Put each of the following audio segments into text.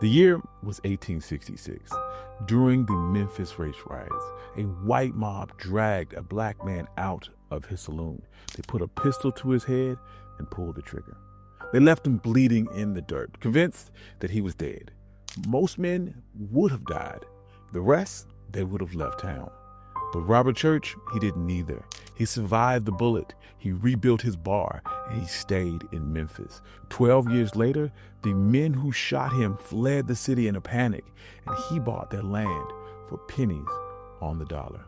The year was 1866. During the Memphis race riots, a white mob dragged a black man out of his saloon. They put a pistol to his head and pulled the trigger. They left him bleeding in the dirt, convinced that he was dead. Most men would have died. The rest, they would have left town. But Robert Church, he didn't either. He survived the bullet. He rebuilt his bar, and he stayed in Memphis. 12 years later, the men who shot him fled the city in a panic, and he bought their land for pennies on the dollar.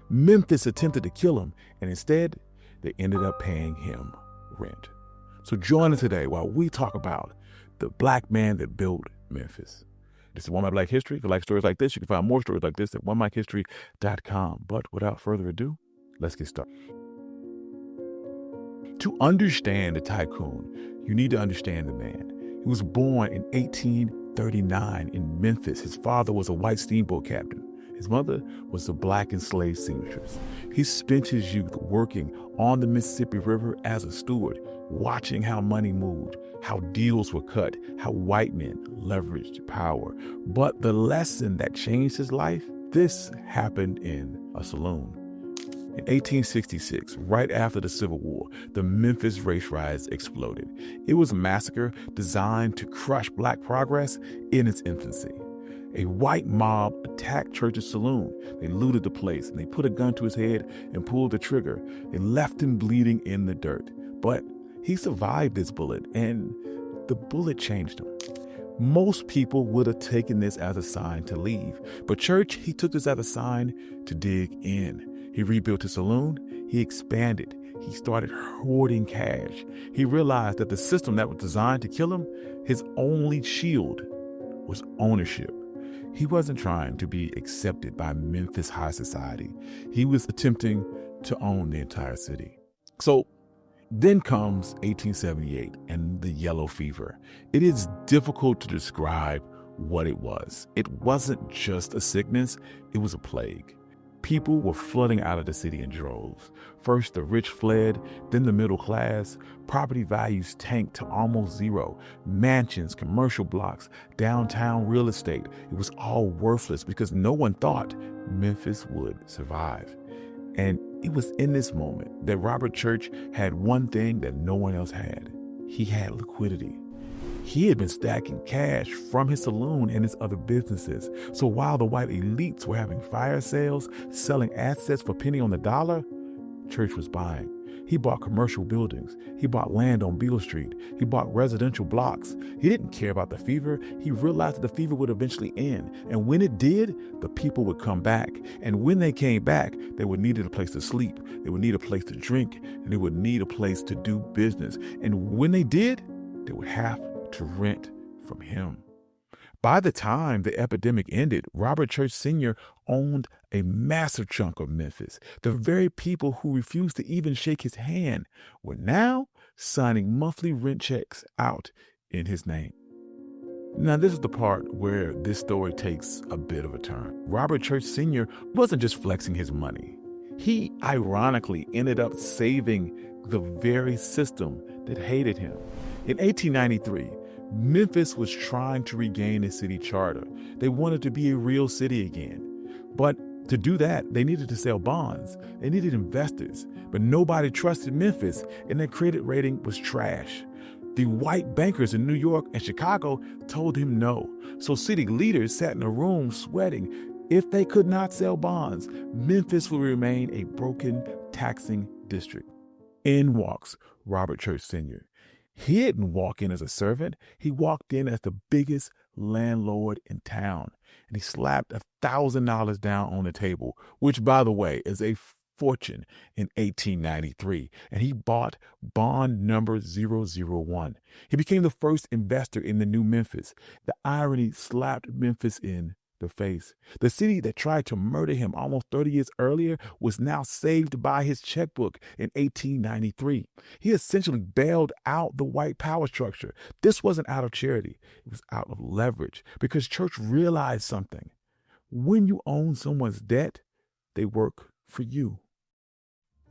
Memphis attempted to kill him, and instead, they ended up paying him rent. So join us today while we talk about the black man that built Memphis. This is One Mike Black History. If you like stories like this, you can find more stories like this at onemikehistory.com. But without further ado, let's get started. To understand the tycoon, you need to understand the man. He was born in 1839 in Memphis. His father was a white steamboat captain. His mother was a black enslaved seamstress. He spent his youth working on the Mississippi River as a steward, watching how money moved, how deals were cut, how white men leveraged power. But the lesson that changed his life, this happened in a saloon. In 1866, right after the Civil War, the Memphis race riots exploded. It was a massacre designed to crush black progress in its infancy. A white mob attacked Church's saloon. They looted the place, and they put a gun to his head and pulled the trigger. They left him bleeding in the dirt. But he survived this bullet, and the bullet changed him. Most people would have taken this as a sign to leave, but Church, he took this as a sign to dig in. He rebuilt his saloon, he expanded, he started hoarding cash. He realized that the system that was designed to kill him, his only shield was ownership. He wasn't trying to be accepted by Memphis high society. He was attempting to own the entire city. So then comes 1878 and the yellow fever. It is difficult to describe what it was. It wasn't just a sickness, it was a plague. People were flooding out of the city in droves. First, the rich fled, then the middle class. Property values tanked to almost zero. Mansions, commercial blocks, downtown real estate. It was all worthless because no one thought Memphis would survive. And it was in this moment that Robert Church had one thing that no one else had. He had liquidity. He had been stacking cash from his saloon and his other businesses. So while the white elites were having fire sales, selling assets for penny on the dollar, Church was buying. He bought commercial buildings. He bought land on Beale Street. He bought residential blocks. He didn't care about the fever. He realized that the fever would eventually end. And when it did, the people would come back. And when they came back, they would need a place to sleep. They would need a place to drink. And they would need a place to do business. And when they did, they would have to rent from him. By the time the epidemic ended, Robert Church Sr. owned a massive chunk of Memphis. The very people who refused to even shake his hand were now signing monthly rent checks out in his name. Now, this is the part where this story takes a bit of a turn. Robert Church Sr. wasn't just flexing his money. He ironically ended up saving the very system that hated him. In 1893, Memphis was trying to regain its city charter. They wanted to be a real city again. But to do that, they needed to sell bonds. They needed investors. But nobody trusted Memphis, and their credit rating was trash. The white bankers in New York and Chicago told him no. So city leaders sat in a room sweating. If they could not sell bonds, Memphis would remain a broken, taxing district. In walks Robert Church Sr. He didn't walk in as a servant. He walked in as the biggest landlord in town. And he slapped $1,000 down on the table, which, by the way, is a fortune in 1893. And he bought bond number 001. He became the first investor in the new Memphis. The irony slapped Memphis in the face. The city that tried to murder him almost 30 years earlier was now saved by his checkbook in 1893. He essentially bailed out the white power structure. This wasn't out of charity. It was out of leverage because Church realized something. When you own someone's debt, they work for you.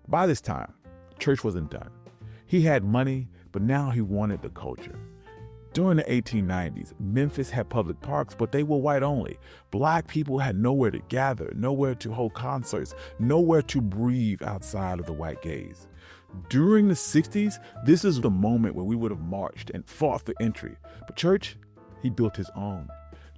By this time, Church wasn't done. He had money, but now he wanted the culture. During the 1890s, Memphis had public parks, but they were white only. Black people had nowhere to gather, nowhere to hold concerts, nowhere to breathe outside of the white gaze. During the 60s, this is the moment where we would have marched and fought for entry. But Church, he built his own.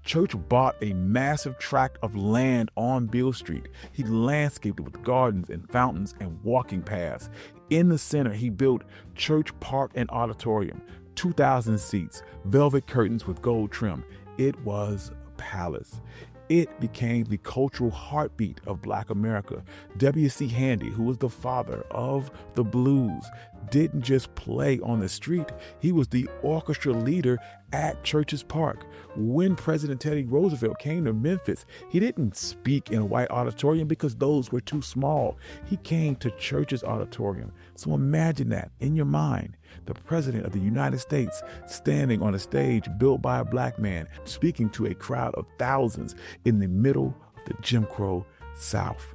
Church bought a massive tract of land on Beale Street. He landscaped it with gardens and fountains and walking paths. In the center, he built Church Park and Auditorium, 2,000 seats, velvet curtains with gold trim. It was a palace. It became the cultural heartbeat of Black America. W.C. Handy, who was the father of the blues, didn't just play on the street. He was the orchestra leader at Church's Park. When President Teddy Roosevelt came to Memphis, he didn't speak in a white auditorium because those were too small. He came to Church's auditorium. So imagine that in your mind, the President of the United States standing on a stage built by a Black man, speaking to a crowd of thousands in the middle of the Jim Crow South.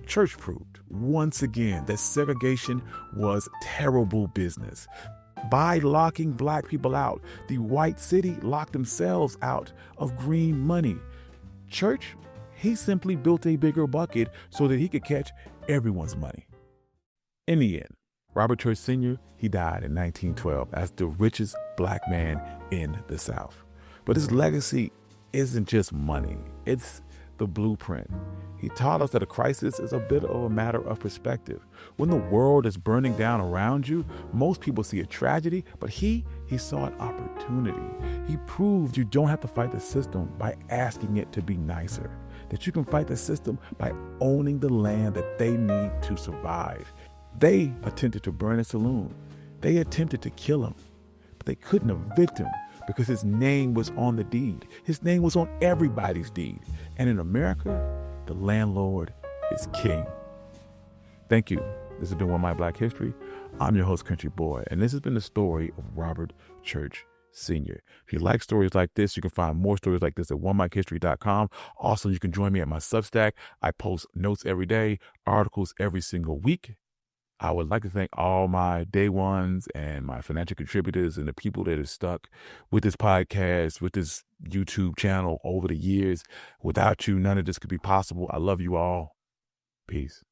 Church proved once again that segregation was terrible business. By locking Black people out, the white city locked themselves out of green money. Church, he simply built a bigger bucket so that he could catch everyone's money. In the end, Robert Church Sr., he died in 1912 as the richest Black man in the South. But his legacy isn't just money, it's the blueprint. He taught us that a crisis is a bit of a matter of perspective. When the world is burning down around you, most people see a tragedy, but he saw an opportunity. He proved you don't have to fight the system by asking it to be nicer, that you can fight the system by owning the land that they need to survive. They attempted to burn his saloon. They attempted to kill him, but they couldn't evict him because his name was on the deed. His name was on everybody's deed. And in America, the landlord is king. Thank you. This has been One My Black History. I'm your host, Country Boy, and this has been the story of Robert Church Sr. If you like stories like this, you can find more stories like this at onemikehistory.com. Also, you can join me at my Substack. I post notes every day, articles every single week. I would like to thank all my day ones and my financial contributors and the people that have stuck with this podcast, with this YouTube channel over the years. Without you, none of this could be possible. I love you all. Peace.